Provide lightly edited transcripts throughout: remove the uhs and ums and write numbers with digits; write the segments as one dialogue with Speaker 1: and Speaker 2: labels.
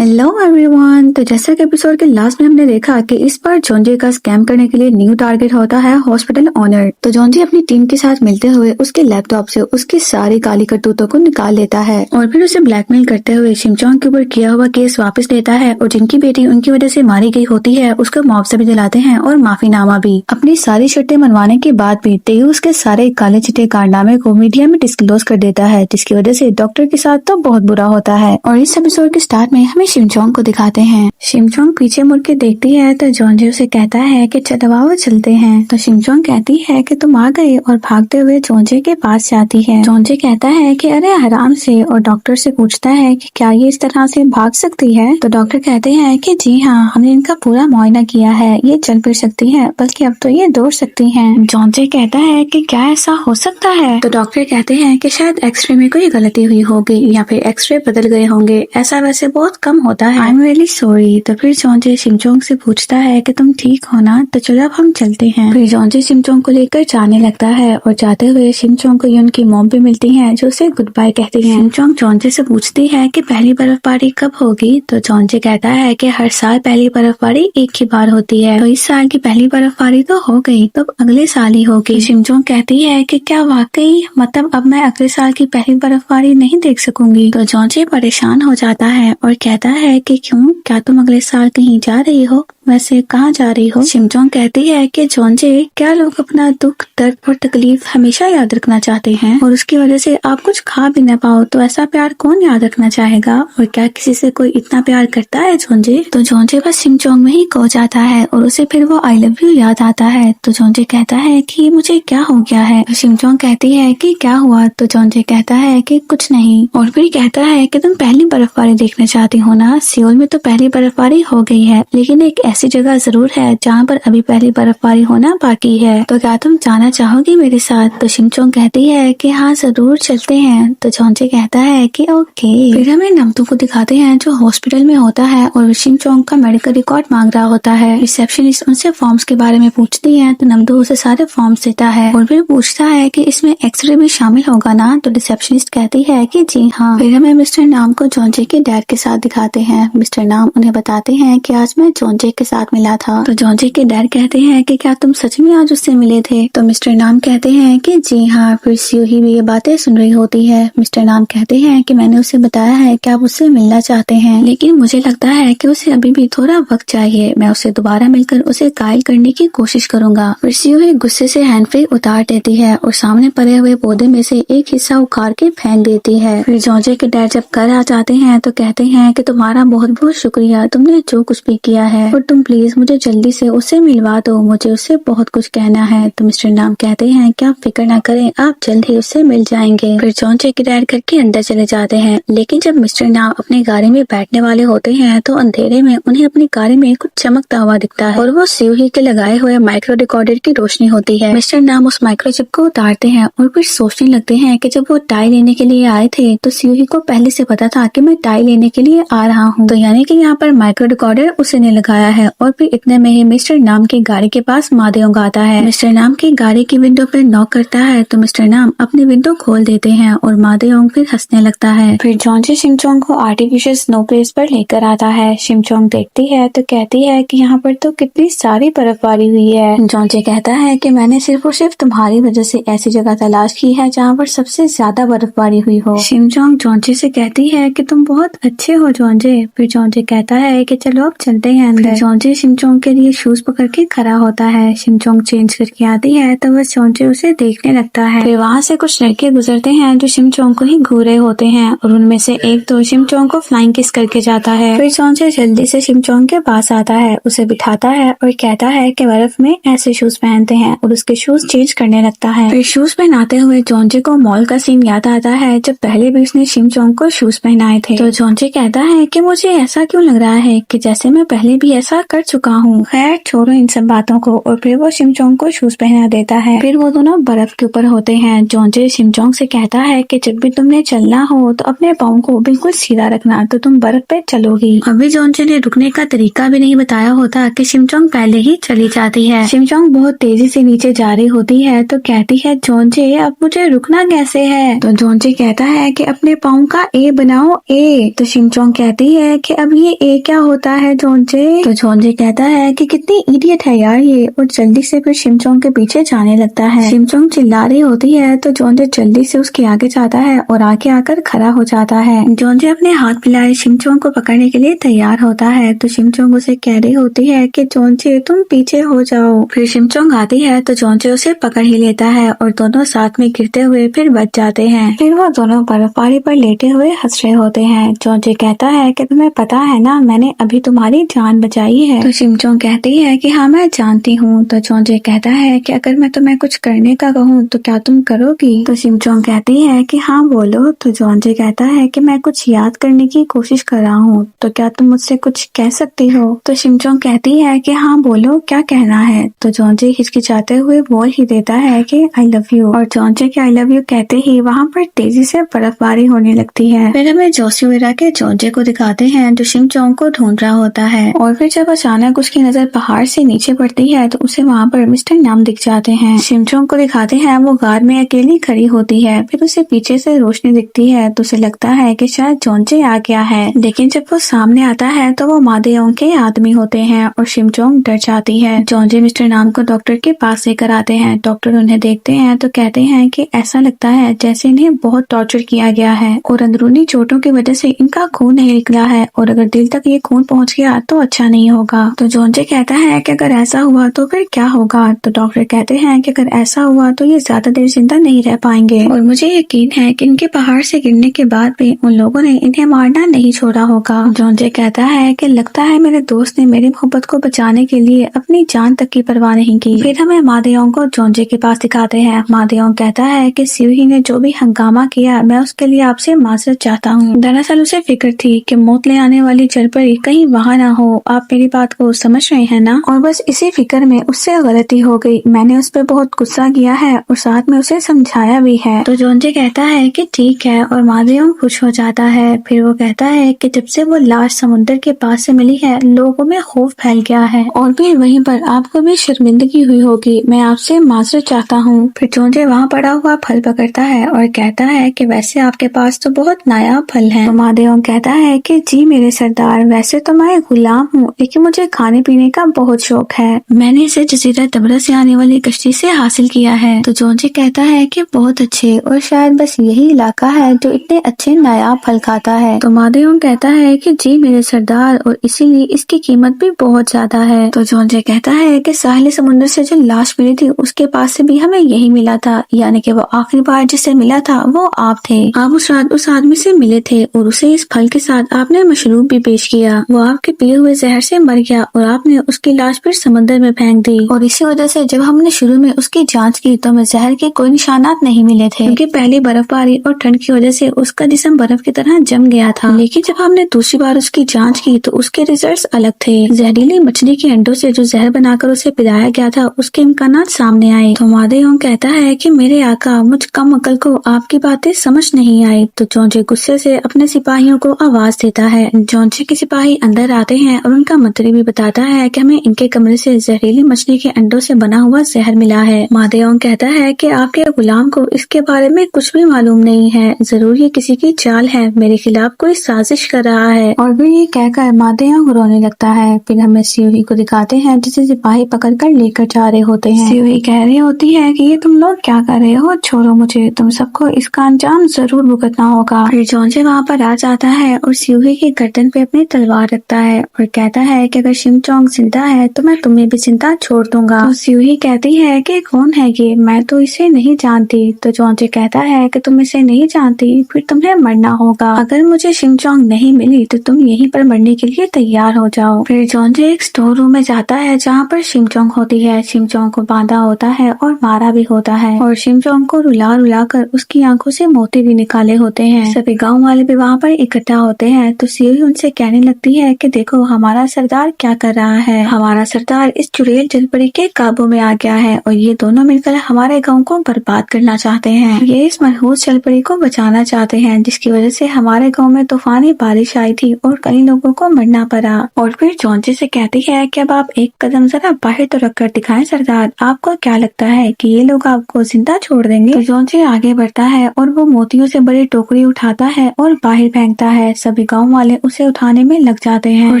Speaker 1: Hello everyone. तो जैसा कि एपिसोड के लास्ट में हमने देखा कि इस बार जॉन्जी का स्कैम करने के लिए न्यू टारगेट होता है हॉस्पिटल ओनर। तो जॉन्जी अपनी टीम के साथ मिलते हुए उसके लैपटॉप से उसकी सारी काली करतूतों को निकाल लेता है और फिर उसे ब्लैकमेल करते हुए शिमचोंग के ऊपर किया हुआ केस वापस लेता है और जिनकी बेटी उनकी वजह से मारी गई होती है उसका मुआवजा भी दिलाते हैं और माफीनामा भी। अपनी सारी शर्तें मनवाने के बाद भी तेयू उसके सारे काले चिट्टे कारनामे को मीडिया में डिस्क्लोज कर देता है, जिसकी वजह से डॉक्टर के साथ तो बहुत बुरा होता है। और इस एपिसोड के स्टार्ट में हमें शिमचोंग को दिखाते हैं। शिमचोंग पीछे मुड़ के देखती है तो जॉन्जी उसे कहता है कि चलो आओ चलते हैं। तो शिमचोंग कहती है कि तुम आ गए और भागते हुए जॉन्जी के पास जाती है। जॉन्जी कहता है कि अरे आराम से, और डॉक्टर से पूछता है कि क्या ये इस तरह से भाग सकती है। तो डॉक्टर कहते हैं कि जी हाँ, हमने इनका पूरा मुआयना किया है, ये चल फिर सकती है, बल्कि अब तो ये दौड़ सकती है। जॉन्जी कहता है कि क्या ऐसा हो सकता है। तो डॉक्टर कहते हैं कि शायद एक्सरे में कोई गलती हुई होगी या फिर एक्सरे बदल गए होंगे, ऐसा वैसे बहुत कम होता है। I am really sorry. तो फिर जॉन्जी शिमचोंग से पूछता है कि तुम ठीक हो ना, तो चलो अब हम चलते हैं। फिर जॉन्जी शिमचोंग को लेकर जाने लगता है और जाते हुए शिमचोंग को यून की मॉम भी मिलती है जो उसे गुड बाय कहती है। शिमचोंग जॉन्जी से पूछती है कि पहली बर्फबारी कब होगी। तो जॉन्जी कहता है कि हर साल पहली बर्फबारी एक ही बार होती है, तो इस साल की पहली बर्फबारी तो हो गई, तो अगले साल ही होगी। शिमचोंग कहती है कि क्या वाकई, मतलब अब मैं अगले साल की पहली बर्फबारी नहीं देख सकूंगी। तो जॉन्जी परेशान हो जाता है और कहता है कि क्यों, क्या तुम अगले साल कहीं जा रही हो? वैसे कहाँ जा रही हो? शिमचोंग कहती है कि जॉन्जी, क्या लोग अपना दुख, दर्द और तकलीफ हमेशा याद रखना चाहते हैं और उसकी वजह से आप कुछ खा भी न पाओ, तो ऐसा प्यार कौन याद रखना चाहेगा? और क्या किसी से कोई इतना प्यार करता है जॉन्जी? तो जॉन्जी बस शिमचोंग में ही खो जाता है और उसे फिर वो आई लव यू याद आता है। तो जॉन्जी कहता है कि मुझे क्या हो गया है। तो शिमचोंग कहती है कि क्या हुआ। तो जॉन्जी कहता है कि कुछ नहीं, और फिर कहता है कि तुम पहली बर्फबारी देखना चाहती हो ना। सियोल में तो पहली बर्फबारी हो गई है, लेकिन एक ऐसी जगह जरूर है जहाँ पर अभी पहली बर्फबारी होना बाकी है, तो क्या तुम जाना चाहोगी मेरे साथ? तो शिमचोंग कहती है कि हाँ जरूर चलते हैं। तो जॉन्जी कहता है कि ओके। फिर हमें नमदू को दिखाते हैं जो हॉस्पिटल में होता है और शिमचोंग का मेडिकल रिकॉर्ड मांग रहा होता है। रिसेप्शनिस्ट उनसे फॉर्म्स के बारे में पूछती है तो नमदू उसे सारे फॉर्म्स देता है और फिर पूछता है कि इसमें एक्सरे भी शामिल होगा ना। तो रिसेप्शनिस्ट कहती है कि जी हाँ। फिर हमें मिस्टर नाम को जॉन्जी के डैड के साथ दिखाते हैं। मिस्टर नाम उन्हें बताते हैं कि आज मैं जॉन्जी के साथ मिला था। तो जॉन्जी के डैड कहते हैं कि क्या तुम सच में आज उससे मिले थे? तो मिस्टर नाम कहते हैं कि जी हाँ। फिर सियोही भी ये बातें सुन रही होती है। मिस्टर नाम कहते हैं कि मैंने उसे बताया है कि आप उससे मिलना चाहते हैं, लेकिन मुझे लगता है कि उसे अभी भी थोड़ा वक्त चाहिए। मैं उसे दोबारा मिलकर उसे कायल करने की कोशिश करूंगा। फिर सियोही गुस्से से हैंडफ्री उतार देती है और सामने पड़े हुए पौधे में से एक हिस्सा उखाड़ के फेंक देती है। फिर जॉन्जी के डैड जब घर आ जाते हैं तो कहते हैं कि तुम्हारा बहुत बहुत शुक्रिया, तुमने जो कुछ भी किया है, और तुम प्लीज मुझे जल्दी से उससे मिलवा दो, मुझे उससे बहुत कुछ कहना है। तो मिस्टर नाम कहते हैं कि आप फिक्र ना करें, आप जल्द ही उससे मिल जाएंगे। फिर जॉन्जी के डैड घर के अंदर चले जाते हैं, लेकिन जब मिस्टर नाम अपनी गाड़ी में बैठने वाले होते हैं तो अंधेरे में उन्हें अपनी गाड़ी में कुछ चमकता हुआ दिखता है और वो सियोही के लगाए हुए माइक्रो रिकॉर्डर की रोशनी होती है। मिस्टर नाम उस माइक्रोचिप को उतारते हैं और फिर सोचने लगते हैं कि जब वो टाई लेने के लिए आए थे तो सियोही को पहले से पता था कि मैं टाई लेने के लिए आ रहा हूँ, तो यानी कि यहाँ पर माइक्रो रिकॉर्डर उसी ने लगाया है। और फिर इतने में ही मिस्टर नाम की गाड़ी के पास मादेओंग आता है। मिस्टर नाम की गाड़ी की विंडो पर नॉक करता है तो मिस्टर नाम अपनी विंडो खोल देते हैं और मादेओंग फिर हंसने लगता है। फिर जॉन्जी शिमचोंग को आर्टिफिशियल स्नो प्लेस पर लेकर आता है। शिमचोंग देखती है तो कहती है कि यहाँ पर तो कितनी सारी बर्फबारी हुई है। जॉन्जी कहता है कि मैंने सिर्फ और सिर्फ तुम्हारी वजह से ऐसी जगह तलाश की है जहाँ पर सबसे ज्यादा बर्फबारी हुई हो। शिमचोंग जॉन्जी से कहती है कि तुम बहुत अच्छे हो जॉन्जी। फिर जॉन्जी कहता है कि चलो अब चलते हैं अंदर। जॉन्जी शिमचोंग के लिए शूज पकड़ के खड़ा होता है। शिमचोंग चेंज करके आती है तो बस जॉन्जी उसे देखने लगता है। फिर वहाँ से कुछ लड़के गुजरते हैं जो शिमचोंग को ही घूरे होते हैं और उनमें से एक तो शिमचोंग को फ्लाइंग किस करके जाता है। फिर जॉन्जी जल्दी से शिमचोंग के पास आता है, उसे बिठाता है और कहता है कि बर्फ में ऐसे शूज पहनते हैं और उसके शूज चेंज करने लगता है। फिर शूज पहनाते हुए जॉन्जी को मॉल का सीन याद आता है जब पहले भी उसने शिमचोंग को शूज पहनाए थे। तो जॉन्जी कहता है कि मुझे ऐसा क्यों लग रहा है कि जैसे मैं पहले भी ऐसा कर चुका हूँ। खैर छोड़ो इन सब बातों को। और फिर वो शिमचोंग को शूज पहना देता है। फिर वो दोनों बर्फ के ऊपर होते हैं। जोंजे शिमचोंग से कहता है कि जब भी तुमने चलना हो तो अपने पाँव को बिल्कुल सीधा रखना, तो तुम बर्फ पे चलोगी। अभी जोंजे ने रुकने का तरीका भी नहीं बताया होता कि शिमचोंग पहले ही चली जाती है। शिमचोंग बहुत तेजी से नीचे जा रही होती है तो कहती है, जोंजे अब मुझे रुकना कैसे है? तो जोंजे कहता है कि अपने पाँव का ए बनाओ, ए। तो शिमचोंग कहती है कि अब ये ए क्या होता है जोंजे? तो जोंजे कहता है कि कितनी इडियट है यार ये, और जल्दी से फिर शिमचोंग के पीछे जाने लगता है। शिमचोंग चिल्ला रही होती है तो जोंजे जल्दी से उसके आगे जाता है और आगे आकर खड़ा हो जाता है। जोंजे अपने हाथ फैलाए शिमचोंग को पकड़ने के लिए तैयार होता है तो शिमचोंग उसे कह रही होती है कि जोंजे तुम पीछे हो जाओ। फिर शिमचोंग आती है तो जोंजे उसे पकड़ ही लेता है और दोनों साथ में गिरते हुए फिर बच जाते हैं। फिर वो दोनों बर्फबारी पर लेटे हुए हंस रहे होते हैं। जोंजे कहता है कि तुम्हें पता है ना, मैंने अभी तुम्हारी जान बचाई है। तो शिमचोंग कहती है कि हाँ मैं जानती हूँ। तो जोंजे कहता है कि अगर मैं तुम्हें कुछ करने का कहूँ तो क्या तुम करोगी? तो शिमचोंग कहती है कि हाँ बोलो। तो जोंजे कहता है कि मैं कुछ याद करने की कोशिश कर रहा हूँ, तो क्या तुम मुझसे कुछ कह सकती हो? तो शिमचोंग कहती है कि हाँ बोलो, क्या कहना है? तो जोंजे हिचकिचाते हुए बोल ही देता है कि आई लव यू। और जोंजे के आई लव यू कहते ही वहाँ पर तेजी से बर्फबारी होने लगती है। फिर हमें जोशीवेरा के जोंजे को दिखाते हैं जो शिमचोंग को ढूंढ रहा होता है। और फिर जब अचानक उसकी नजर पहाड़ से नीचे पड़ती है तो उसे वहाँ पर मिस्टर नाम दिख जाते हैं। शिमचोंग को दिखाते हैं वो गार में अकेली खड़ी होती है। फिर उसे पीछे से रोशनी दिखती है तो उसे लगता है कि शायद जोंजे आ गया है, लेकिन जब वो सामने आता है तो वो मादेओंग के आदमी होते हैं और शिमचोंग डर जाती है। जोंजे मिस्टर नाम को डॉक्टर के पास लेकर आते हैं। डॉक्टर उन्हें देखते हैं तो कहते हैं कि ऐसा लगता है जैसे इन्हें बहुत टॉर्चर किया गया है और अंदरूनी चोटों की वजह से इनका खून नहीं निकला है, और अगर दिल तक ये खून पहुंच गया तो अच्छा नहीं होगा। तो जोंजे कहता है कि अगर ऐसा हुआ तो फिर क्या होगा? तो डॉक्टर कहते हैं कि अगर ऐसा हुआ तो ये ज्यादा देर जिंदा नहीं रह पाएंगे, और मुझे यकीन है कि इनके पहाड़ से गिरने के बाद भी उन लोगों ने इन्हें मारना नहीं छोड़ा होगा। जोंजे कहता है कि लगता है मेरे दोस्त ने मेरी मोहब्बत को बचाने के लिए अपनी जान तक की परवाह नहीं की। फिर हमें मादेओंग को जोंजे के पास दिखाते हैं। मादेओंग कहता है कि सिउही ने जो भी हंगामा किया मैं उसके लिए आपसे माजरत चाहता हूँ। दरअसल उसे फिक्र थी कि मौत ले आने वाली जलपरी कहीं वहाँ ना हो। आप मेरी बात को समझ रहे हैं ना? और बस इसी फिक्र में उससे गलती हो गई। मैंने उस पर बहुत गुस्सा किया है और साथ में उसे समझाया भी है। तो जोंजे कहता है कि ठीक है, और मादेओंग खुश हो जाता है। फिर वो कहता है कि जब से वो लाश समुद्र के पास से मिली है लोगों में खौफ फैल गया है, और फिर वहीं पर आपको भी शर्मिंदगी हुई होगी। मैं आपसे माजरत चाहता हूँ। फिर जोंजे वहाँ पड़ा हुआ फल पकड़ता है और कहता है कि वैसे आपके पास तो बहुत नायाब फल है। तो मादेओंग कहता है कि जी मेरे सरदार, वैसे तो मैं गुलाम हूँ लेकिन मुझे खाने पीने का बहुत शौक है। मैंने इसे जजीरा तबरा से आने वाली कश्ती से हासिल किया है। तो जोंजे कहता है कि बहुत अच्छे, और शायद बस यही इलाका है जो इतने अच्छे नायाब फल खाता है। तो मादेओंग कहता है कि जी मेरे सरदार, और इसीलिए इसकी कीमत भी बहुत ज्यादा है। तो जोंजे कहता है कि साहिल समुद्र से जो लाश मिली थी उसके पास से भी हमें यही मिला था, यानी कि वो आखिरी बार जिससे मिला था वो आप थे। आप उस रात उस आदमी से मिले थे और उसे इस फल के साथ आपने मशरूब भी पेश किया। वो आपके पिए हुए जहर से मर गया और आपने उसकी लाश फिर समंदर में फेंक दी, और इसी वजह से जब हमने शुरू में उसकी जांच की तो हमें जहर के कोई निशानात नहीं मिले थे, क्योंकि पहली बर्फबारी और ठंड की वजह से उसका जिस्म बर्फ की तरह जम गया था। लेकिन जब हमने दूसरी बार उसकी जांच की तो उसके रिजल्ट्स अलग थे। जहरीली मछली के अंडों से जो जहर बनाकर उसे पिलाया गया था उसके इम्कानात सामने आए। तो मादेओंग कहता है कि मेरे आका, मुझ कम अकल को आपकी बातें समझ नहीं आई। तो जोंजे गुस्से से अपने सिपाहियों को आवाज देता है। जोंजे के सिपाही अंदर आते हैं और उनका मंत्री भी बताता है कि हमें इनके कमरे से जहरीली मछली के अंडों से बना हुआ जहर मिला है। मादेओंग कहता है कि आपके गुलाम को इसके बारे में कुछ भी मालूम नहीं है, जरूर ये किसी की चाल है, मेरे खिलाफ कोई साजिश कर रहा है। और फिर ये कहकर मादेओंग रोने लगता है। फिर हमें सिउही को दिखाते हैं जिसे सिपाही पकड़कर लेकर जा रहे होते हैं। सिउही कह रही होती है कि ये तुम लोग क्या कर रहे हो, छोड़ो मुझे, तुम सबको इसका अंजाम जरूर भुगतना होगा। फिर जोंजे वहाँ पर आ जाता है और सिउही की गर्दन पे अपनी तलवार रखता है और कहता है कि अगर शिमचोंग जिंदा है तो मैं तुम्हें भी जिंदा छोड़ दूंगा। तो सिउही कहती है कि कौन है ये, मैं तो इसे नहीं जानती। तो जोंजे कहता है कि तुम इसे नहीं जानती, फिर तुम्हें मरना होगा। अगर मुझे शिमचोंग नहीं मिली तो तुम यहीं पर मरने के लिए तैयार हो जाओ। फिर जोंजे एक स्टोर रूम में जाता है जहाँ पर शिमचोंग होती है। शिमचोंग को बांधा होता है और मारा भी होता है, और शिमचोंग को रुला रुला कर उसकी आंखों से मोती भी निकाले होते हैं। सभी गाँव वाले भी वहाँ पर इकट्ठा होते हैं। तो सिउही उनसे कहने लगती है कि देखो, हमारा सरदार सरदार क्या कर रहा है। हमारा सरदार इस चुड़ैल जलपरी के काबू में आ गया है और ये दोनों मिलकर हमारे गाँव को बर्बाद करना चाहते हैं। ये इस मनहूस जलपरी को बचाना चाहते हैं, जिसकी वजह से हमारे गाँव में तूफानी बारिश आई थी और कई लोगों को मरना पड़ा। और फिर जॉन्जी से कहती है कि अब आप एक कदम जरा बाहर तो रख कर दिखाएं सरदार, आपको क्या लगता है कि ये लोग आपको जिंदा छोड़ देंगे। तो जॉन्जी आगे बढ़ता है और वो मोतियों से बड़ी टोकरी उठाता है और बाहर फेंकता है। सभी गाँव वाले उसे उठाने में लग जाते हैं और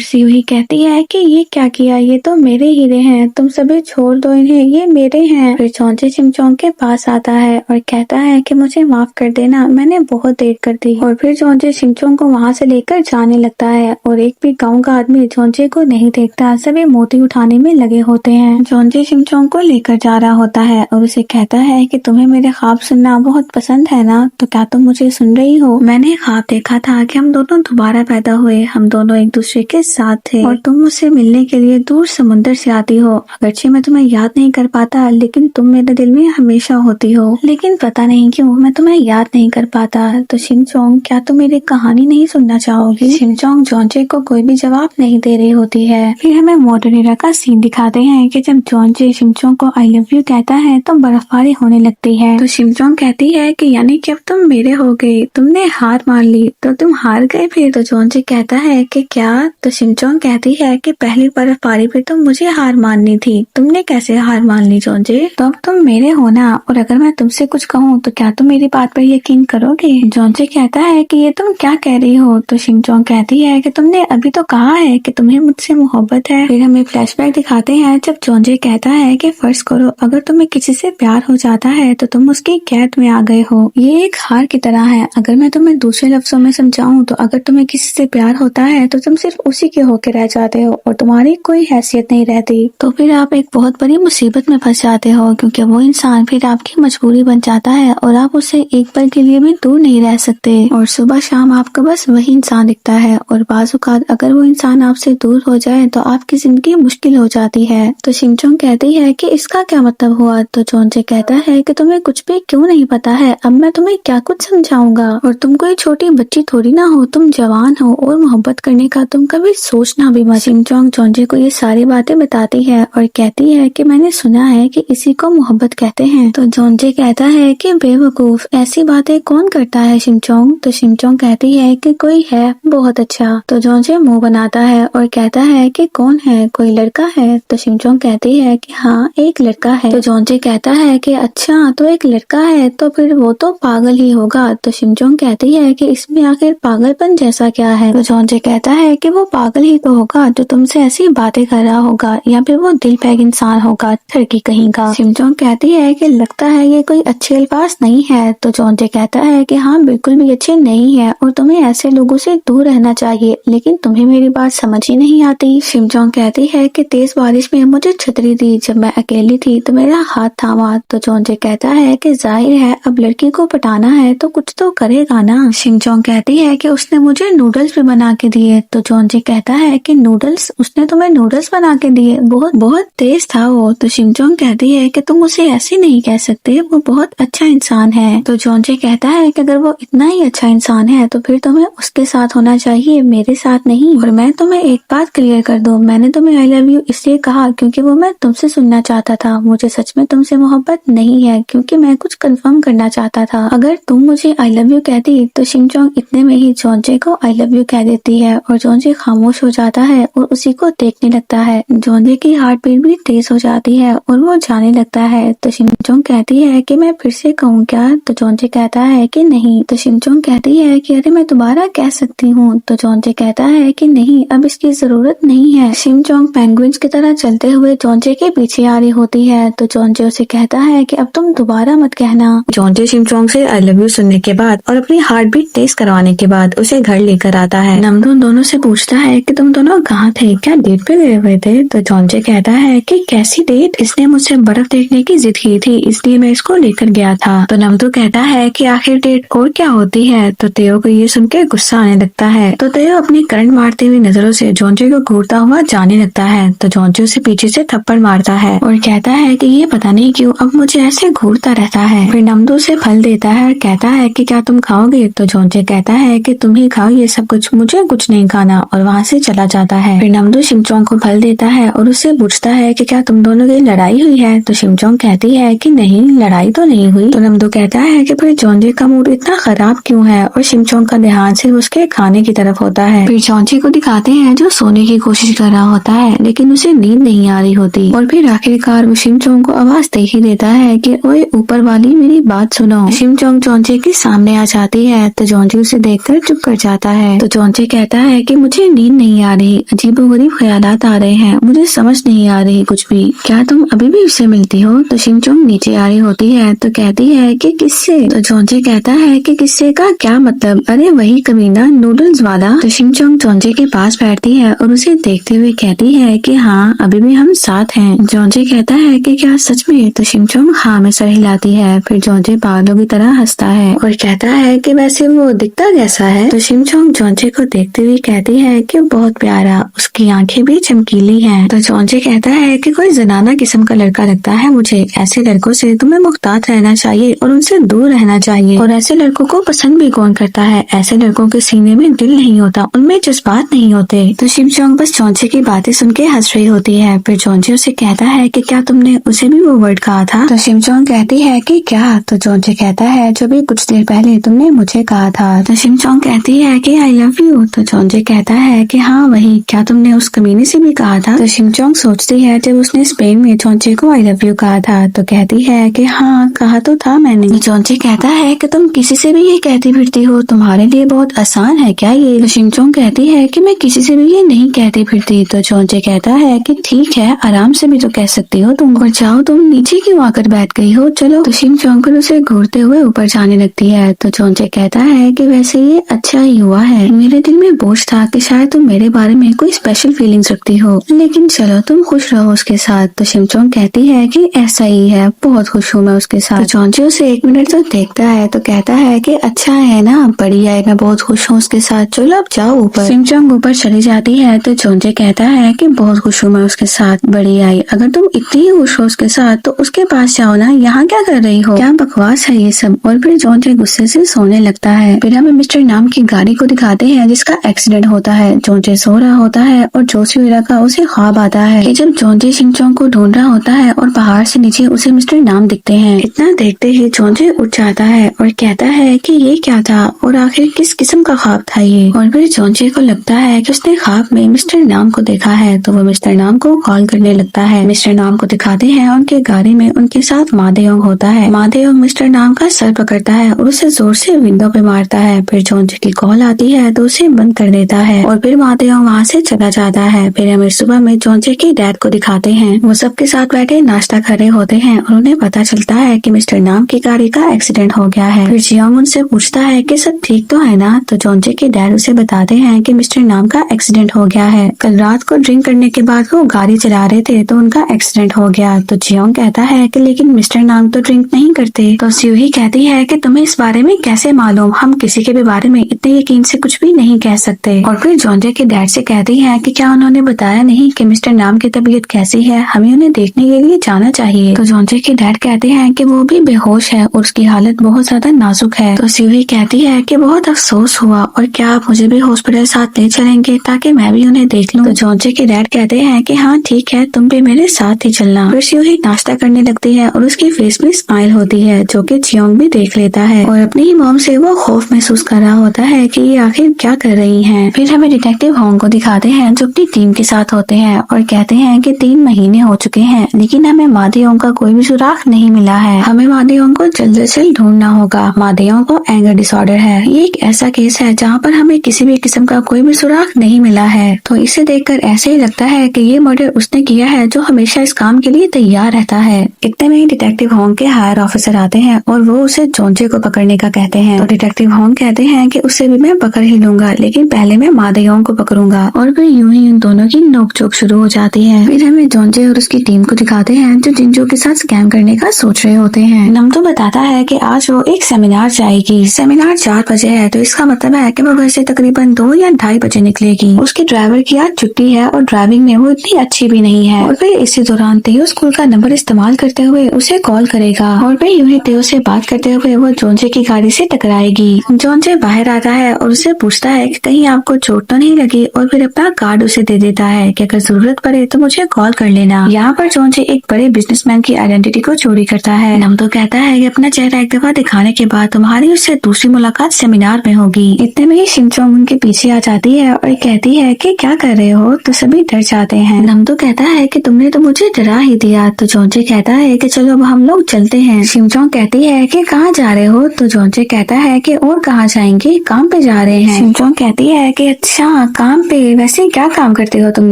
Speaker 1: सिवही कहती है कि ये क्या किया, ये तो मेरे हीरे हैं, तुम सभी छोड़ दो इन्हें, ये मेरे हैं। फिर जॉन्जी चिमचोंग के पास आता है और कहता है कि मुझे माफ कर देना, मैंने बहुत देर कर दी। और फिर जॉन्जी चिमचोंग को वहाँ से लेकर जाने लगता है और एक भी गाँव का आदमी जॉन्जी को नहीं देखता, सभी मोती उठाने में लगे होते हैं। जॉन्जी चिमचोंग को लेकर जा रहा होता है और उसे कहता है कि तुम्हें मेरे ख्वाब सुनना बहुत पसंद है ना, तो क्या तुम मुझे सुन रही हो। मैंने ख्वाब देखा था कि हम दोनों दोबारा पैदा हुए, हम दोनों एक दूसरे के साथ थे और तुम मुझसे मिलने के लिए दूर समुद्र से आती हो। अगरचे मैं तुम्हें याद नहीं कर पाता, लेकिन तुम मेरे दिल में हमेशा होती हो। लेकिन पता नहीं क्यों मैं तुम्हें याद नहीं कर पाता। तो चिमचोंग, क्या तुम मेरी कहानी नहीं सुनना चाहोगी। चिमचोंग जॉन्जी को कोई भी जवाब नहीं दे रही होती है। फिर हमें मोटेरा का सीन दिखाते हैं कि जब जॉन्जी चिमचोंग को आई लव यू कहता है तो बर्फबारी होने लगती है। तो चिमचोंग कहती है कि यानी कि अब तुम मेरे हो गए, तुमने हार मान ली, तो तुम हार गए फिर। तो जॉन्जी कहता है कि क्या। तो चिमचोंग कहती है कि पहली बर्फबारी पे तो मुझे हार माननी थी, तुमने कैसे हार मान ली जॉन्जी, तो अब तुम मेरे हो ना, और अगर मैं तुमसे कुछ कहूँ तो क्या तुम मेरी बात पर यकीन करोगे। जॉन्जी कहता है कि ये तुम क्या कह रही हो। तो चिमचोंग कहती है कि तुमने अभी तो कहा है कि तुम्हें मुझसे मोहब्बत है। फिर हमें फ्लैशबैक दिखाते हैं जब जॉन्जी कहता है कि फर्ज करो अगर तुम्हें किसी से प्यार हो जाता है तो तुम उसकी कैद में आ गए हो। ये एक हार की तरह है। अगर मैं तुम्हें दूसरे लफ्जों में समझाऊं तो अगर तुम्हें किसी से प्यार होता है तो तुम सिर्फ उसी के होके रह जाते हो और तुम्हारी कोई हैसियत नहीं रहती। तो फिर आप एक बहुत बड़ी मुसीबत में फंस जाते हो, क्योंकि वो इंसान फिर आपकी मजबूरी बन जाता है और आप उससे एक पल के लिए भी दूर नहीं रह सकते। और सुबह शाम आपको बस वही इंसान दिखता है और बाज़ औक़ात अगर वो इंसान आपसे दूर हो जाए तो आपकी जिंदगी मुश्किल हो जाती है। तो चिमचोंग कहती है कि इसका क्या मतलब हुआ। तो जॉन्जी कहता है कि तुम्हें कुछ भी क्यों नहीं पता है, अब मैं तुम्हें क्या कुछ समझाऊंगा। और तुम कोई छोटी बच्ची थोड़ी ना हो, तुम जवान हो और मोहब्बत करने का तुम कभी सोचना भी मत। चिमचोंग जॉन्जी को ये सारी बातें बताती है और कहती है कि मैंने सुना है कि इसी को मोहब्बत कहते हैं। तो जॉन्जी कहता है कि बेवकूफ, ऐसी बातें कौन करता है चिमचोंग। तो चिमचोंग कहती है कि कोई है बहुत अच्छा। तो जॉन्जी मुंह बनाता है और कहता है कि कौन है, कोई लड़का है। तो चिमचोंग कहती है कि हाँ एक लड़का है। तो जॉन्जी कहता है कि अच्छा तो एक लड़का है तो फिर वो तो पागल ही होगा। तो चिमचोंग कहती है कि इसमें आखिर पागलपन जैसा क्या है। तो जॉन्जी कहता है कि वो पागल ही तो होगा जो तुमसे ऐसी बातें कर रहा होगा, या फिर वो दिल पैग इंसान होगा, लड़की कहीं का। चिमचोंग कहती है कि लगता है ये कोई अच्छे अल्फाज नहीं है। तो जॉन्जी कहता है कि हाँ बिल्कुल भी अच्छे नहीं है और तुम्हें ऐसे लोगों से दूर रहना चाहिए, लेकिन तुम्हें मेरी बात समझ ही नहीं आती। चिमचोंग कहती है कि तेज बारिश में मुझे छतरी दी, जब मैं अकेली थी तो मेरा हाथ थामा। तो जॉन्जी कहता है कि जाहिर है अब लड़की को पटाना है तो कुछ तो करेगा ना। चिमचोंग कहती है कि उसने मुझे नूडल्स भी बना के दिए। तो जॉन्जी कहता है कि नूडल्स, उसने तुम्हें नूडल्स बना के दिए, बहुत बहुत तेज था वो। तो चिमचोंग कहती है कि तुम उसे ऐसे नहीं कह सकते, वो बहुत अच्छा इंसान है। तो जॉन्जी कहता है कि अगर वो इतना ही अच्छा इंसान है तो फिर तुम्हें उसके साथ होना चाहिए, मेरे साथ नहीं। और मैं तुम्हें एक बात क्लियर कर दूं, मैंने तुम्हें आई लव यू इसलिए कहा क्योंकि वो मैं तुमसे सुनना चाहता था। मुझे सच में तुमसे मोहब्बत नहीं है, क्योंकि मैं कुछ कंफर्म करना चाहता था। अगर तुम मुझे आई लव यू कहती तो चिमचोंग इतने में ही जॉन्जी को आई लव यू कह देती है और जॉन्जी खामोश हो जाता है और उसी को देखने लगता है। जॉन्जी की हार्ट बीट भी तेज हो जाती है और वो जाने लगता है। तो चिमचोंग कहती है कि मैं फिर से कहूँ क्या। तो जॉन्जी कहता है कि नहीं। तो चिमचोंग कहती है कि अरे मैं दोबारा कह सकती हूँ। तो जॉन्जी कहता है कि नहीं, अब इसकी जरूरत नहीं है। चिमचोंग पेंगुइन्स की तरह चलते हुए जॉन्जी के पीछे आ रही होती है। तो जॉन्जी उसे कहता है कि अब तुम दोबारा मत कहना। जॉन्जी चिमचोंग से आई लव यू सुनने के बाद और अपनी हार्ट बीट तेज करवाने के बाद उसे घर लेकर आता है। नमदून दोनों से पूछता है कि तुम दोनों कहाँ थे, क्या डेट पे गए हुए थे। तो जॉन्जी कहता है कि कैसी डेट, इसने मुझसे बर्फ देखने की जिद की थी इसलिए मैं इसको लेकर गया था। तो नमदू कहता है कि आखिर डेट और क्या होती है। तो तेयो को ये सुन के गुस्सा आने लगता है। तो तेयो अपनी करंट मारती हुई नजरों से जॉन्जी को घूरता हुआ जाने लगता है। तो जॉन्जी उसे पीछे से थप्पड़ मारता है और कहता है कि ये पता नहीं क्यों अब मुझे ऐसे घूरता रहता है। फिर नमदू उसे फल देता है और कहता है कि क्या तुम खाओगे। तो जॉन्जी कहता है कि तुम ही खाओ ये सब कुछ, मुझे कुछ नहीं खाना, और वहाँ से चला जाता होता है। फिर नमदो शिमचोंग को फल देता है और उससे पूछता है कि क्या तुम दोनों की लड़ाई हुई है। तो शिमचोंग कहती है कि नहीं, लड़ाई तो नहीं हुई। तो नमदो कहता है कि फिर जोंजे का मूड इतना खराब क्यों है, और शिमचोंग का ध्यान सिर्फ उसके खाने की तरफ होता है। फिर जोंजे को दिखाते हैं जो सोने की कोशिश कर रहा होता है लेकिन उसे नींद नहीं आ रही होती, और फिर आखिरकार वो शिमचोंग को आवाज दे ही देता है कि ओए ऊपर वाली मेरी बात सुनो। शिमचोंग जोंजे के सामने आ जाती है तो जोंजे उसे देखकर चुप कर जाता है। तो जोंजे कहता है कि मुझे नींद नहीं आ रही, अजीबोगरीब ख्यालात आ रहे हैं, मुझे समझ नहीं आ रही कुछ भी, क्या तुम अभी भी उससे मिलती हो। तो शिमचोंग नीचे आ रही होती है तो कहती है कि किससे। तो जोंजे कहता है कि किससे का क्या मतलब, अरे वही कमीना नूडल्स वाला। तो शिमचोंग जोंजे के पास बैठती है और उसे देखते हुए कहती है कि हाँ अभी भी हम साथ हैं। जोंजे कहता है कि क्या सच में। तो शिमचोंग हाँ में सर हिलाती है। फिर जोंजे पागलों की तरह हंसता है और कहता है कि वैसे वो दिखता कैसा है। तो शिमचोंग जोंजे को देखते हुए कहती है कि बहुत प्यारा, उसकी आंखें भी चमकीली हैं। तो जोंजे कहता है कि कोई जनाना किस्म का लड़का लगता है मुझे, ऐसे लड़कों से तुम्हें मुख्तात रहना चाहिए और उनसे दूर रहना चाहिए, और ऐसे लड़कों को पसंद भी कौन करता है, ऐसे लड़कों के सीने में दिल नहीं होता, उनमें जज्बात नहीं होते। तो शिमचोंग बस जोंजे की बातें सुन के हंस रही होती है। फिर जोंजे उसे कहता है कि क्या तुमने उसे भी वो वर्ड कहा था। तो शिमचोंग कहती है कि क्या। तो जोंजे कहता है जो भी कुछ देर पहले तुमने मुझे कहा था। तो शिमचोंग कहती है कि आई लव यू। तो जोंजे कहता है कि हाँ वही, क्या तुमने उस कमीने से भी कहा था। तो शिमचोंग सोचती है जब उसने स्पेन में जोंजे को आई लव यू कहा था तो कहती है कि हाँ कहा तो था मैंने। तो जोंजे कहता है कि तुम किसी से भी ये कहती फिरती हो, तुम्हारे लिए बहुत आसान है क्या ये। तो शिमचोंग कहती है कि मैं किसी से भी ये नहीं कहती फिरती। तो जोंजे कहता है कि ठीक है, आराम से भी तो कह सकती हो तुम, और जाओ तुम नीचे क्यों आकर बैठ गई हो, चलो। तो शिमचोंग फिर उसे घूरते हुए ऊपर जाने लगती है। तो जोंजे कहता है कि वैसे ये अच्छा ही हुआ है, मेरे दिल में बोझ था कि शायद तुम मेरे बारे में कोई स्पेशल फीलिंग्स रखती हो, लेकिन चलो तुम खुश रहो उसके साथ। तो शिमचोंग कहती है कि ऐसा ही है, बहुत खुश हूँ मैं उसके साथ। तो जोंजे उसे 1 मिनट तक देखता है तो कहता है कि अच्छा है ना, बढ़िया है, मैं बहुत खुश हूँ उसके साथ, चलो अब जाओ ऊपर। शिमचोंग ऊपर चली जाती है तो जोंजे कहता है कि बहुत खुश हूँ मैं उसके साथ, बढ़िया है, अगर तुम इतनी ही खुश हो उसके साथ तो उसके पास जाओ ना, यहाँ क्या कर रही हो, क्या बकवास है ये सब। और फिर जोंजे गुस्से से सोने लगता है। फिर हमें मिस्टर नाम की गाड़ी को दिखाते हैं जिसका एक्सीडेंट होता है। जोंजे सो रहा होता है और जोशीरा का उसे ख्वाब आता है कि जब जोंजे शिमचोंग को ढूंढ रहा होता है और पहाड़ से नीचे उसे मिस्टर नाम दिखते हैं। इतना देखते ही जोंजे उठ जाता है और कहता है कि ये क्या था और आखिर किस किस्म का ख्वाब था ये। और फिर जोंजे को लगता है कि उसने ख्वाब में मिस्टर नाम को देखा है तो वो मिस्टर नाम को कॉल करने लगता है। मिस्टर नाम को दिखाते हैं उनके गाड़ी में उनके साथ मादेयोंग होता है। मादेयोंग मिस्टर नाम का सर पकड़ता है और उसे जोर से विंडो पे मारता है। फिर जोंजे की कॉल आती है तो उसे बंद कर देता है और फिर मादेयोंग वहाँ से चला जाता है। फिर हमें सुबह में जोंजे के डैड को दिखाते हैं, वो सबके साथ बैठे नाश्ता कर रहे होते हैं और उन्हें पता चलता है कि मिस्टर नाम की गाड़ी का एक्सीडेंट हो गया है। फिर जियोंग उनसे पूछता है कि सब ठीक तो है ना। तो जोंजे के डैड उसे बताते हैं कि मिस्टर नाम का एक्सीडेंट हो गया है, कल रात को ड्रिंक करने के बाद वो गाड़ी चला रहे थे तो उनका एक्सीडेंट हो गया। तो जियोंग कहता है कि लेकिन मिस्टर नाम तो ड्रिंक नहीं करते। तो स्यूही कहती है कि तुम्हें इस बारे में कैसे मालूम, हम किसी के भी बारे में इतने यकीन से कुछ भी नहीं कह सकते। और फिर जोंजे के डैड से कहती है कि क्या उन्होंने बताया नहीं कि मिस्टर नाम की तबीयत कैसी है, हमें उन्हें देखने के लिए जाना चाहिए। तो जोंजे के डैड कहते हैं कि वो भी बेहोश है और उसकी हालत बहुत ज्यादा नाजुक है। तो स्यूही कहती है कि बहुत अफसोस हुआ, और क्या आप मुझे भी हॉस्पिटल साथ ले चलेंगे ताकि मैं भी उन्हें देख लूं। तो जोंजे के डैड कहते हैं कि हाँ ठीक है, तुम भी मेरे साथ ही चलना। फिर स्यूही नाश्ता करने लगती है और उसकी फेस में स्माइल होती है जो कि जियोंग भी देख लेता है और अपनी ही मॉम से वो खौफ महसूस कर रहा होता है कि ये आखिर क्या कर रही हैं। फिर हमें डिटेक्टिव होंग को दिखाते हैं जो अपनी टीम के साथ होते हैं और कहते हैं कि 3 महीने हो चुके हैं लेकिन हमें मादेयोंग का कोई भी सुराग नहीं मिला है, हमें मादेयोंग को जल्द से जल्द ढूंढना होगा। मादेयोंग को एंगर डिसऑर्डर है, ये एक ऐसा केस है जहाँ पर हमें किसी भी किस्म का कोई भी सुराग नहीं मिला है। तो इसे देखकर ऐसे ही लगता है कि ये मर्डर उसने किया है जो हमेशा इस काम के लिए तैयार रहता है। इतने में ही डिटेक्टिव होंग के हायर ऑफिसर आते हैं और वो उसे जोंजे को पकड़ने का कहते हैं। तो डिटेक्टिव होंग कहते हैं कि उसे भी मैं पकड़ ही लूंगा लेकिन पहले मैं मादेयोंग को पकड़ूंगा। और फिर यूं ही उन दोनों की नोकझोंक शुरू हो जाती है। फिर हमें जोंजे और उसकी टीम को दिखाते हैं जो जिंजो के साथ स्कैम करने का सोच रहे होते हैं। नमतो बताता है कि आज वो एक सेमिनार जाएगी, सेमिनार 4 बजे है तो इसका मतलब है कि वो घर से तकरीबन 2 या 2:30 बजे निकलेगी। उसके ड्राइवर की आज छुट्टी है और ड्राइविंग में वो इतनी अच्छी भी नहीं है। और फिर इसी दौरान तेयो स्कूल का नंबर इस्तेमाल करते हुए उसे कॉल करेगा और फिर यूं ही तेयो से बात करते हुए वो जोंजे की गाड़ी से टकराएगी। जोंजे बाहर आता है और उससे पूछता है कि कहीं आपको चोट तो नहीं लगी, और फिर फिर अपना कार्ड उसे दे देता है कि अगर जरूरत पड़े तो मुझे कॉल कर लेना। यहाँ पर जोंजे एक बड़े बिजनेसमैन की आइडेंटिटी को चोरी करता है। नमदो कहता है कि अपना चेहरा एक दफा दिखाने के बाद तुम्हारी उससे दूसरी मुलाकात सेमिनार में होगी। इतने में ही शिनचोंग उनके पीछे आ जाती है और कहती है कि क्या कर रहे हो, तो सभी डर जाते हैं। नमदो कहता है कि तुमने तो मुझे डरा ही दिया। तो जोंजे कहता है कि चलो अब हम लोग चलते हैं। शिनचोंग कहती है कि कहाँ जा रहे हो, तो जोंजे कहता है कि और कहाँ जाएंगे, काम पे जा रहे हैं। शिनचोंग कहती है कि अच्छा काम पे, वैसे क्या काम करते हो तुम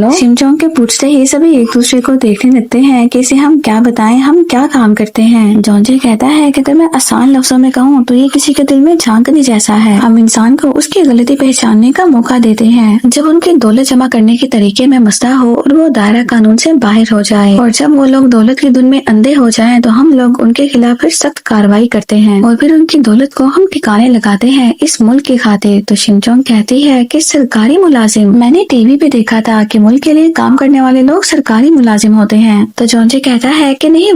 Speaker 1: लोग। शिनचोंग के पूछते ही सभी एक दूसरे को देखने लगते हैं कि इसे हम क्या बताएं, हम क्या काम करते हैं। जोंजे कहता है कि अगर मैं आसान लफ्जों में कहूँ तो ये किसी के दिल में झांकने जैसा है। हम इंसान को उसकी गलती पहचानने का मौका देते हैं जब उनकी दौलत जमा करने के तरीके में मसला हो और वो दायरा कानून से बाहर हो जाए, और जब वो लोग दौलत की धुन में अंधे हो जाएं तो हम लोग उनके खिलाफ फिर सख्त कार्रवाई करते हैं और फिर उनकी दौलत को हम ठिकाने लगाते हैं इस मुल्क की खातिर। तो शिनचोंग कहती है कि सरकारी मुलाजिम, मैंने टीवी पे देखा था कि मुल्क के लिए काम करने वाले लोग सरकारी मुलाजिम होते हैं। तो जोंजे कहता है कि नहीं,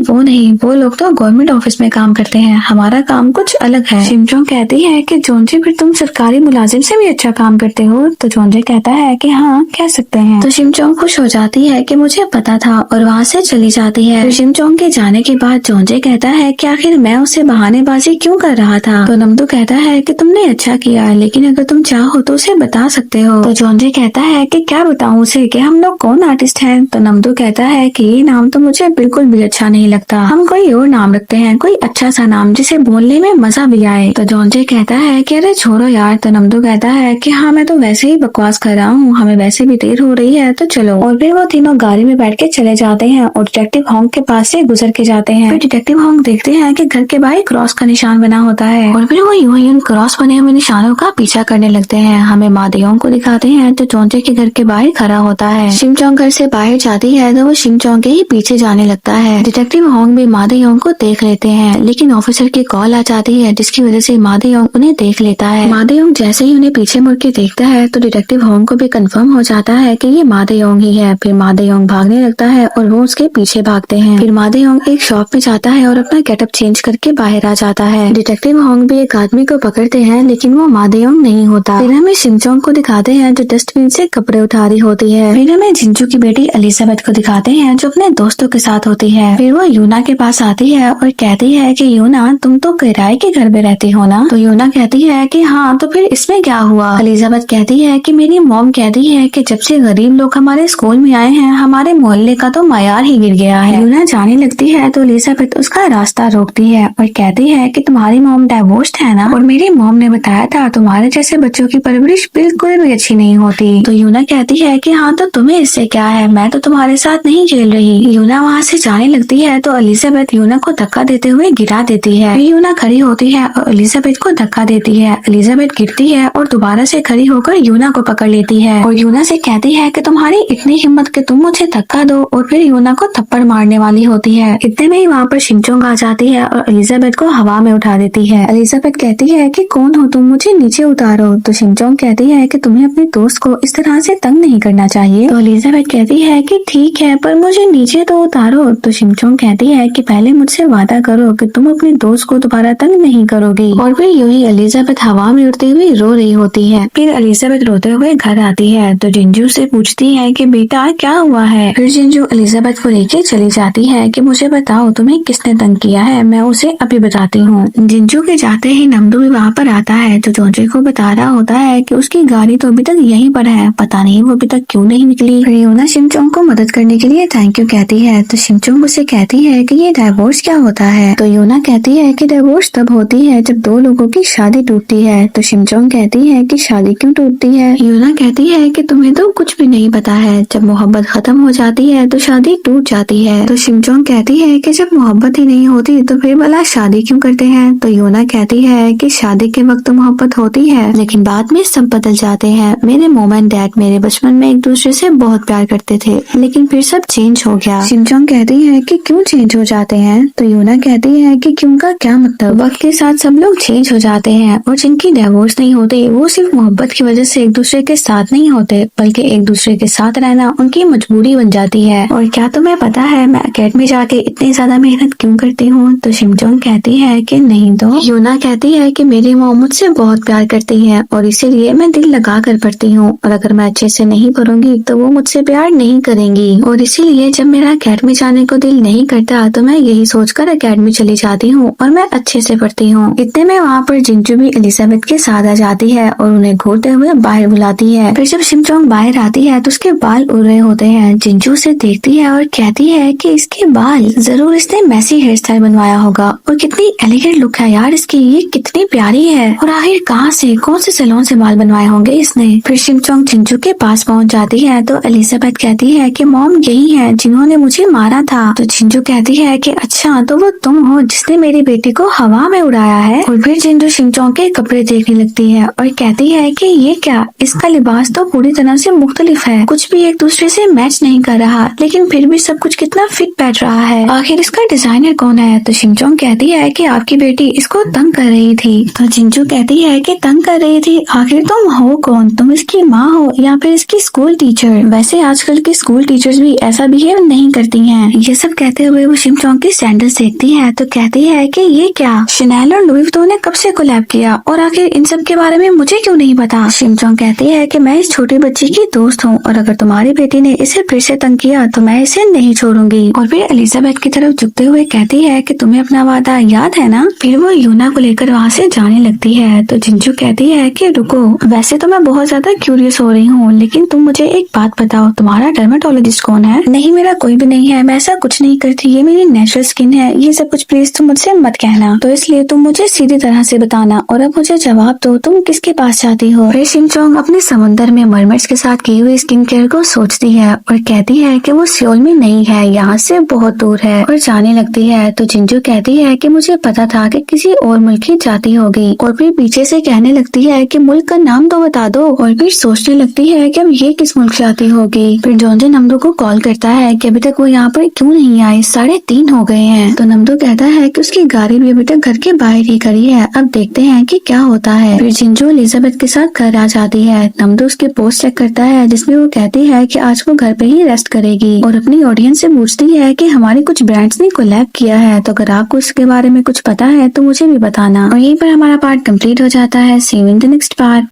Speaker 1: वो लोग तो गवर्नमेंट ऑफिस में काम करते हैं, हमारा काम कुछ अलग है। शिनचोंग कहती है कि जोंजे फिर तुम सरकारी मुलाजिम से भी अच्छा काम करते हो। तो जोंजे कहता है कि हाँ, कह सकते हैं। तो शिनचोंग खुश हो जाती है कि मुझे पता था और वहाँ से चली जाती है। शिनचोंग के जाने के बाद जोंजे कहता है कि आखिर मैं उससे बहानेबाजी क्यों कर रहा था। तो नमदो कहता है कि तुमने अच्छा किया, लेकिन अगर तुम चाहो तो उसे बता सकते हो। तो जोंजे कहता है कि क्या बताऊं उसे कि हम लोग कौन आर्टिस्ट हैं। तो नमदो कहता है कि ये नाम तो मुझे बिल्कुल भी अच्छा नहीं लगता, हम कोई और नाम रखते हैं, कोई अच्छा सा नाम जिसे बोलने में मजा भी आए। तो जोंजे कहता है कि अरे छोड़ो यार। तो नमदो कहता है कि हाँ, मैं तो वैसे ही बकवास कर रहा हूँ, हमें वैसे भी देर हो रही है, तो चलो। और फिर वो तीनों गाड़ी में बैठ के चले जाते हैं और डिटेक्टिव होंग के पास से गुजर के जाते हैं। फिर डिटेक्टिव होंग देखते हैं कि घर के बाहर क्रॉस का निशान बना होता है और फिर वो यूं ही उन क्रॉस बने हुए निशानों का पीछा करने लगते हैं। हमें मादेयोंग को दिखाते हैं तो जोंजे के घर के बाहर खड़ा होता है। शिनचोंग घर से बाहर जाती है तो वो शिनचोंग के ही पीछे जाने लगता है। डिटेक्टिव होंग भी मादेयोंग को देख लेते हैं, लेकिन ऑफिसर की कॉल आ जाती है जिसकी वजह से मादेयोंग उन्हें देख लेता है। मादेयोंग जैसे ही उन्हें पीछे मुड़ के देखता है तो डिटेक्टिव होंग को भी कंफर्म हो जाता है कि ये मादेयोंग ही है। फिर मादेयोंग भागने लगता है और वो उसके पीछे भागते हैं। फिर मादेयोंग एक शॉप में जाता है और अपना गेटअप चेंज करके बाहर आ जाता है। डिटेक्टिव होंग भी एक आदमी को पकड़ते हैं, लेकिन वो मादेयोंग नहीं होता। फिर हमें शिनचोंग को दिखाते हैं जो डस्टबिन से कपड़े उठा रही होती है। फिर हमें जिंजू की बेटी एलिजाबेथ को दिखाते हैं जो अपने दोस्तों के साथ होती है। फिर वो यूना के पास आती है और कहती है कि यूना, तुम तो किराए के घर में रहती हो ना। तो यूना कहती है कि हाँ, तो फिर इसमें क्या हुआ। एलिजाबेथ कहती है कि मेरी मॉम कहती है कि जब से गरीब लोग हमारे स्कूल में आए हैं, हमारे मोहल्ले का तो मायार ही गिर गया है। यूना जाने लगती है तो एलिजाबेथ उसका रास्ता रोकती है और कहती है कि तुम्हारी मॉम डाइवोर्स्ड है ना, और मेरी मॉम ने बताया था तुम्हारे जैसे बच्चों की परवरिश बिल्कुल भी अच्छी नहीं होती। तो यूना कहती है कि हाँ, तो तुम्हें इससे क्या है, मैं तो तुम्हारे साथ नहीं खेल रही। यूना वहाँ से जाने लगती है तो एलिजाबेथ यूना को धक्का देते हुए गिरा देती है। फिर यूना खड़ी होती है और एलिजाबेथ को धक्का देती है। एलिजाबेथ गिरती है और दोबारा से खड़ी होकर यूना को पकड़ लेती है और यूना से कहती है कि तुम्हारी इतनी हिम्मत कि तुम मुझे धक्का दो, और फिर यूना को थप्पड़ मारने वाली होती है। इतने में ही वहाँ पर शिनचोंग आ जाती है और एलिजाबेथ को हवा में उठा देती है। एलिजाबेथ कहती है कि कौन हो तुम, मुझे नीचे उतारो। तो शिनचोंग कहती है कि तुम्हें अपने दोस्त को इस तरह से तंग नहीं करना चाहिए। तो एलिजाबेथ कहती है कि ठीक है, पर मुझे नीचे तो उतारो। तो शिनचोंग कहती है कि पहले मुझसे वादा करो कि तुम अपने दोस्त को दोबारा तंग नहीं करोगी। और फिर यूं ही एलिजाबेथ हवा में उड़ती हुई रो रही होती है। फिर एलिजाबेथ रोते हुए घर आती है तो जिंजू से पूछती है कि बेटा क्या हुआ है। फिर जिंजू एलिजाबेथ को लेके चली जाती है कि मुझे बताओ तुम्हें किसने तंग किया है, मैं उसे अभी बताती हूँ। जिंजू के जाते ही नमदू भी वहाँ पर आता है तो जोंजे को बता रहा होता है कि उसकी गाड़ी तो अभी तक यहीं पर है, पता नहीं वो अभी तक क्यों नहीं निकली। फिर यूना शिनचोंग को मदद करने के लिए थैंक यू कहती है तो शिनचोंग उसे कहती है कि ये डाइवोर्स क्या होता है। तो यूना कहती है कि डाइवोर्स तब होती है जब दो लोगों की शादी टूटती है। तो शिनचोंग कहती है कि शादी क्यों टूटती है। यूना कहती है कि तुम्हें तो कुछ भी नहीं पता है, जब मोहब्बत खत्म हो जाती है तो शादी टूट जाती है। तो शिनचोंग कहती है कि जब मोहब्बत ही नहीं होती तो फिर भला शादी क्यों करते हैं। तो यूना कहती है कि शादी के वक्त तो मोहब्बत होती है, लेकिन बाद में सब बदल जाते हैं। मेरे मॉम एंड डैड मेरे बचपन में एक दूसरे से बहुत प्यार करते थे, लेकिन फिर सब चेंज हो गया। शिनचोंग कहती है कि क्यों चेंज हो जाते हैं। तो यूना कहती है कि क्यों का क्या मतलब, वक्त के साथ सब लोग चेंज हो जाते हैं और जिनकी डिवोर्स नहीं होती वो सिर्फ मोहब्बत की वजह से एक दूसरे के साथ नहीं होते, बल्कि एक दूसरे के साथ रहना उनकी मजबूरी बन जाती है। और क्या तुम्हें पता है मैं अकेडमी जाके इतनी ज्यादा मेहनत क्यों करती हूँ। तो शिनचोंग कहती है कि नहीं। तो यूना कहती है कि मेरी मॉम मुझसे बहुत प्यार करती है और इसीलिए मैं दिल लगा कर पढ़ती हूँ, और अगर अगर मैं अच्छे से नहीं पढ़ूंगी तो वो मुझसे प्यार नहीं करेंगी, और इसीलिए जब मेरा अकेडमी जाने को दिल नहीं करता तो मैं यही सोचकर अकेडमी चली जाती हूँ और मैं अच्छे से पढ़ती हूँ। इतने में वहाँ पर जिंजू भी एलिजाबेथ के साथ आ जाती है और उन्हें घूरते हुए बाहर बुलाती है। फिर जब शिमचोंग बाहर आती है तो उसके बाल उड़ रहे होते हैं। जिंजू उसे देखती है और कहती है कि इसके बाल जरूर इसने मैसी हेयर स्टाइल बनवाया होगा, और कितनी एलिगेंट लुक है यार इसकी, ये कितनी प्यारी है, और आखिर कहाँ से कौन से सैलून से बाल बनवाए होंगे इसने। फिर शिमचोंग जिंजू के पास पहुँच जाती है तो एलिजाबेथ कहती है कि मॉम यही है जिन्होंने मुझे मारा था। तो जिंजू कहती है कि अच्छा तो वो तुम हो जिसने मेरी बेटी को हवा में उड़ाया है। और फिर जिंजू शिमचोंग के कपड़े देखने लगती है और कहती है कि ये क्या, इसका लिबास तो पूरी तरह से मुख्तलिफ है, कुछ भी एक दूसरे से मैच नहीं कर रहा, लेकिन फिर भी सब कुछ कितना फिट बैठ रहा है। आखिर इसका डिजाइनर कौन है। तो शिमचोंग कहती है कि आपकी बेटी इसको तंग कर रही थी। तो जिंजू कहती है कि तंग कर रही थी, आखिर तुम हो कौन, तुम इसकी माँ हो या फिर इसकी स्कूल टीचर। वैसे आजकल की स्कूल टीचर्स भी ऐसा बिहेव नहीं करती हैं। ये सब कहते हुए वो शिमचोंग की सैंडल्स देखती है तो कहती है कि ये क्या, शनेल और लुई वुइटन ने कब से कोलैब किया, और आखिर इन सब के बारे में मुझे क्यों नहीं पता। शिमचोंग कहती है कि मैं इस छोटी बच्ची की दोस्त हूँ और अगर तुम्हारी बेटी ने इसे फिर से तंग किया तो मैं इसे नहीं छोड़ूंगी। और फिर एलिजाबेथ की तरफ झुकते हुए कहती है कि तुम्हें अपना वादा याद है ना। फिर वो यूना को लेकर वहाँ से जाने लगती है तो जिंजू कहती है कि रुको, वैसे तो मैं बहुत ज्यादा क्यूरियस हो रही हूँ, लेकिन तुम मुझे एक बात बताओ, तुम्हारा डर्मेटोलॉजिस्ट कौन है। नहीं, मेरा कोई भी नहीं है, मैं ऐसा कुछ नहीं करती, ये मेरी नेचुरल स्किन है, ये सब कुछ प्लीज तुम मुझसे मत कहना। तो इसलिए तुम मुझे सीधी तरह से बताना, और अब मुझे जवाब दो, तुम किसके पास जाती हो। फिर शिमचोंग अपने समुद्र में मरमेड्स के साथ की हुई स्किन केयर को सोचती है और कहती है कि वो सियोल में नहीं है, यहाँ से बहुत दूर है, और जाने लगती है। तो जिंजू कहती है कि मुझे पता था कि किसी और मुल्क की जाती होगी, और फिर पीछे से कहने लगती है कि मुल्क का नाम तो बता दो, और फिर सोचने लगती है कि अब ये किस मुल्क जाती होगी। फिर जॉनजे नमदो को कॉल करता है कि अभी तक वो यहाँ पर क्यों नहीं आए, 3:30 हो गए हैं। तो नमदो कहता है कि उसकी गाड़ी भी अभी तक घर के बाहर ही खड़ी है, अब देखते हैं कि क्या होता है। फिर जिंजू एलिजाबेथ के साथ घर आ जाती है। नमदो उसके पोस्ट चेक करता है जिसमें वो कहती है कि आज वो घर पे ही रेस्ट करेगी, और अपनी ऑडियंस से पूछती है कि हमारे कुछ ब्रांड्स ने कोलैब किया है, तो अगर आपको उसके बारे में कुछ पता है तो मुझे भी बताना। और यहीं पर हमारा पार्ट कंप्लीट हो जाता है। See you in the next part.